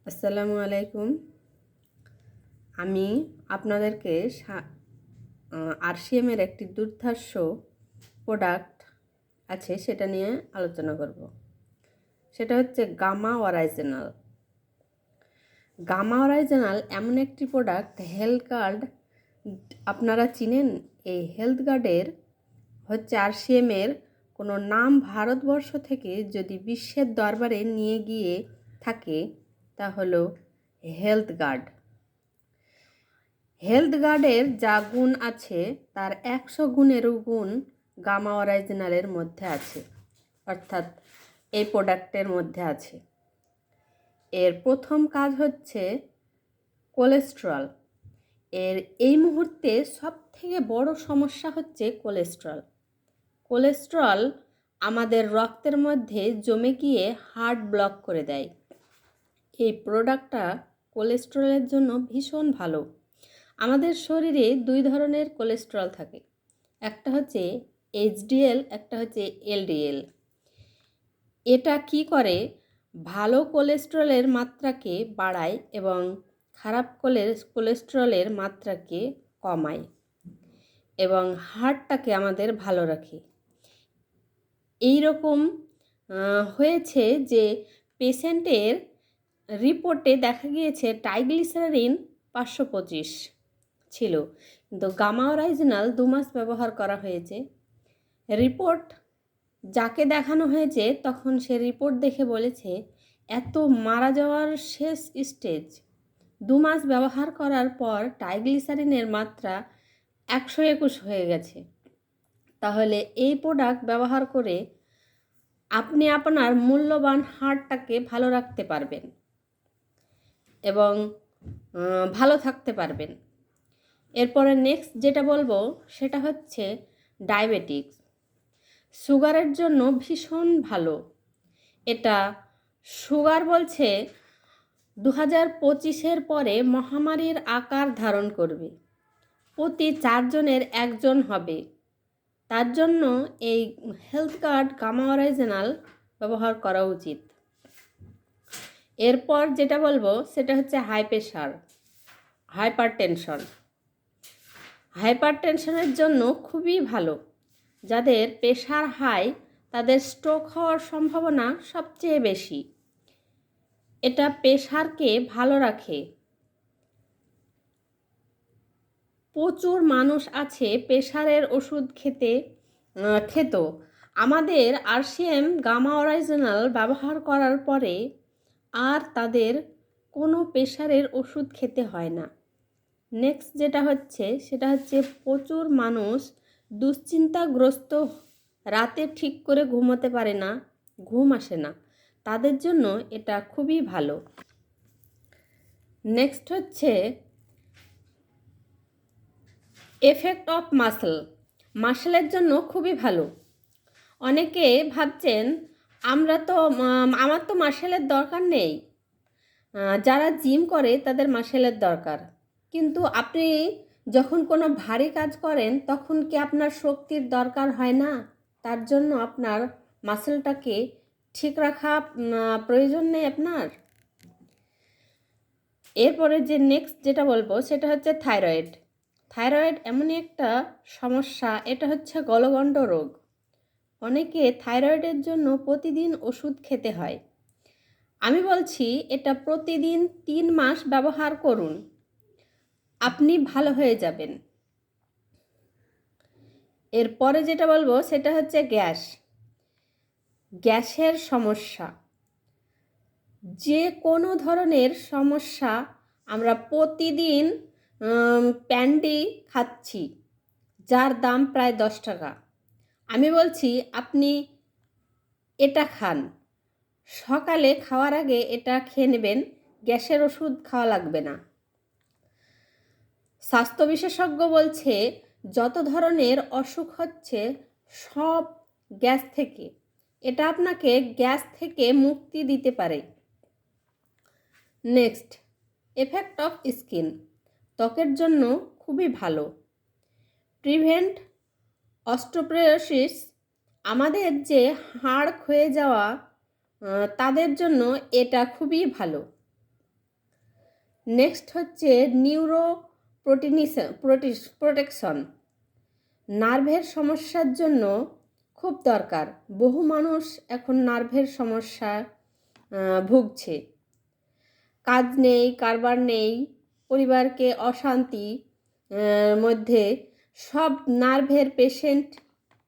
আসসালামু আলাইকুম। আমি আপনাদেরকে আরসিএমের একটি দুর্ধর্ষ প্রোডাক্ট আছে সেটা নিয়ে আলোচনা করব। সেটা হচ্ছে গামা অরাইজিনাল। গামা অরাইজিনাল এমন একটি প্রোডাক্ট, হেলথ গার্ড আপনারা চিনেন? এই হেলথ গার্ডের হচ্ছে আরসিএমের কোনো নাম ভারতবর্ষ থেকে যদি বিশ্বের দরবারে নিয়ে গিয়ে থাকে তা হলো হেলথ গার্ড। হেলথ গার্ডের যা গুণ আছে তার 100 গুণেরও গুণ গামা অরাইজিনালের মধ্যে আছে, অর্থাৎ এই প্রোডাক্টের মধ্যে আছে। এর প্রথম কাজ হচ্ছে কোলেস্টেরল। এই মুহূর্তে সবথেকে বড় সমস্যা হচ্ছে কোলেস্টেরল। কোলেস্টেরল আমাদের রক্তের মধ্যে জমে গিয়ে হার্ট ব্লক করে দেয়। এই প্রোডাক্টটা কোলেস্টেরলের জন্য ভীষণ ভালো। আমাদের শরীরে 2 ধরনের কোলেস্টেরল থাকে, একটা হচ্ছে এইচডিএল, একটা হচ্ছে এলডিএল। এটা কি করে? ভালো কোলেস্টেরলের মাত্রাকে বাড়ায় এবং খারাপ কোলেস্টেরলের মাত্রাকে কমায় এবং হার্টটাকে আমাদের ভালো রাখে। এই রকম হয়েছে যে পেশেন্টের রিপোর্টে দেখা গিয়েছে ট্রাইগ্লিসারিন 525 ছিল, কিন্তু গামা অরাইজিনাল 2 মাস ব্যবহার করা হয়েছে। রিপোর্ট যাকে দেখানো হয়েছে তখন সে রিপোর্ট দেখে বলেছে এত মারা যাওয়ার শেষ স্টেজ, 2 মাস ব্যবহার করার পর ট্রাইগ্লিসারিনের মাত্রা 121 হয়ে গেছে। তাহলে এই প্রোডাক্ট ব্যবহার করে আপনি আপনার মূল্যবান হার্টটাকে ভালো রাখতে পারবেন এবং ভালো থাকতে পারবেন। এরপরে নেক্সট যেটা বলবো সেটা হচ্ছে ডায়াবেটিক্স। সুগারের জন্য ভীষণ ভালো এটা। সুগার বলছে 2025-এর পরে মহামারীর আকার ধারণ করবে, প্রতি 4 জনের 1 জন হবে। তার জন্য এই হেলথ কার্ড গামা অরাইজিনাল ব্যবহার করা উচিত। এরপর যেটা বলবো সেটা হচ্ছে হাই প্রেশার, হাইপারটেনশনের জন্য খুবই ভালো। যাদের প্রেশার হাই তাদের স্ট্রোক হওয়ার সম্ভাবনা সবচেয়ে বেশি। এটা প্রেশারকে ভালো রাখে। প্রচুর মানুষ আছে প্রেশারের ওষুধ খেত। আমাদের আরসিএম গামা অরাইজিনাল ব্যবহার করার পরে আর তাদের কোনো প্রেশারের ওষুধ খেতে হয় না। নেক্সট যেটা হচ্ছে সেটা হচ্ছে প্রচুর মানুষ দুশ্চিন্তাগ্রস্ত, রাতে ঠিক করে ঘুমোতে পারে না, ঘুম আসে না, তাদের জন্য এটা খুবই ভালো। নেক্সট হচ্ছে এফেক্ট অফ মাসেলের জন্য খুবই ভালো। অনেকে ভাবছেন আমার তো মাসেলের দরকার নেই, যারা জিম করে তাদের মাসেলের দরকার। কিন্তু আপনি যখন কোনো ভারী কাজ করেন তখন কি আপনার শক্তির দরকার হয় না? তার জন্য আপনার মাসেলটাকে ঠিক রাখা প্রয়োজন নেই আপনার। এরপরে যে নেক্সট যেটা বলবো সেটা হচ্ছে থাইরয়েড এমনই একটা সমস্যা, এটা হচ্ছে গলগণ্ড রোগ। অনেকে থাইরয়েডের জন্য প্রতিদিন ওষুধ খেতে হয়। আমি বলছি এটা প্রতিদিন 3 মাস ব্যবহার করুন, আপনি ভালো হয়ে যাবেন। এরপরে যেটা বলবো সেটা হচ্ছে গ্যাসের সমস্যা। যে কোনো ধরনের সমস্যা, আমরা প্রতিদিন প্যান্ডি খাচ্ছি যার দাম প্রায় 10 টাকা। আমি বলছি আপনি এটা খান, সকালে খাওয়ার আগে এটা খেয়ে নেবেন, গ্যাসের ওষুধ খাওয়া লাগবে না। স্বাস্থ্য বিশেষজ্ঞ বলছে যত ধরনের অসুখ হচ্ছে সব গ্যাস থেকে, এটা আপনাকে গ্যাস থেকে মুক্তি দিতে পারে। নেক্সট এফেক্ট অফ স্কিন, ত্বকের জন্য খুবই ভালো। প্রিভেন্ট অস্টিওপোরোসিস, আমাদের যে হাড় ক্ষয়ে যাওয়া তাদের জন্য এটা খুবই ভালো। নেক্সট হচ্ছে নিউরো প্রোটেকশন। নার্ভের সমস্যার জন্য খুব দরকার। বহু মানুষ এখন নার্ভের সমস্যা ভুগছে। কাজ নেই, কারবার নেই, পরিবারকে অশান্তি মধ্যে সব নার্ভের পেশেন্ট,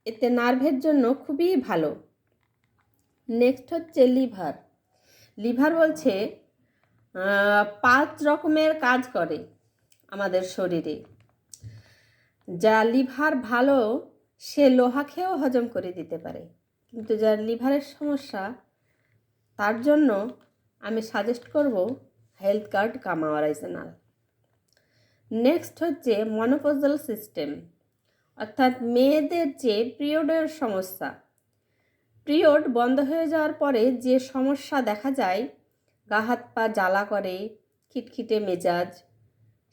এতে নার্ভের জন্য খুবই ভালো। নেক্সট হচ্ছে লিভার। লিভার বলছে 5 রকমের কাজ করে আমাদের শরীরে। যা লিভার ভালো সে লোহা খেয়েও হজম করে দিতে পারে, কিন্তু যার লিভারের সমস্যা তার জন্য আমি সাজেস্ট করব health card gamma original. Next হচ্ছে মনোপজাল সিস্টেম, অর্থাৎ মেয়েদের যে পিরিয়ডের সমস্যা, পিরিয়ড বন্ধ হয়ে যাওয়ার পরে যে সমস্যা দেখা যায়, গা হাত পা জ্বালা করে, খিটখিটে মেজাজ,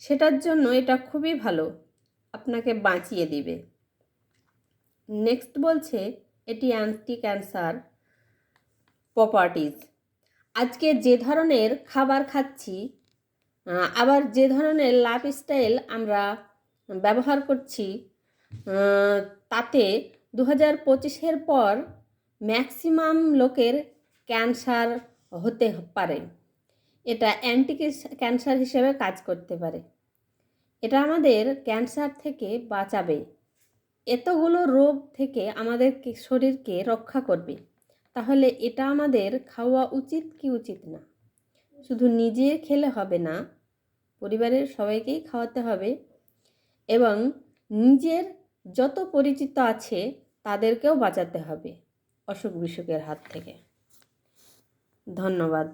সেটার জন্য এটা খুবই ভালো, আপনাকে বাঁচিয়ে দিবে। নেক্সট বলছে এটি অ্যান্টি ক্যান্সার প্রপার্টিজ। আজকে যে ধরনের খাবার খাচ্ছি, আবার যে ধরনের লাইফস্টাইল আমরা ব্যবহার করছি, তাতে 2025-এর পর ম্যাক্সিমাম লোকের ক্যান্সার হতে পারে। এটা অ্যান্টি ক্যান্সার হিসেবে কাজ করতে পারে। এটা আমাদের ক্যান্সার থেকে বাঁচাবে, এতগুলো রোগ থেকে আমাদের শরীরকে রক্ষা করবে। তাহলে এটা আমাদের খাওয়া উচিত কি উচিত না? শুধু নিজে খেলে হবে না, পরিবারের সবাইকেই খাওয়াতে হবে, এবং নিজের যত পরিচিত আছে তাদেরকেও বাঁচাতে হবে অসুখ বিসুখের হাত থেকে। ধন্যবাদ।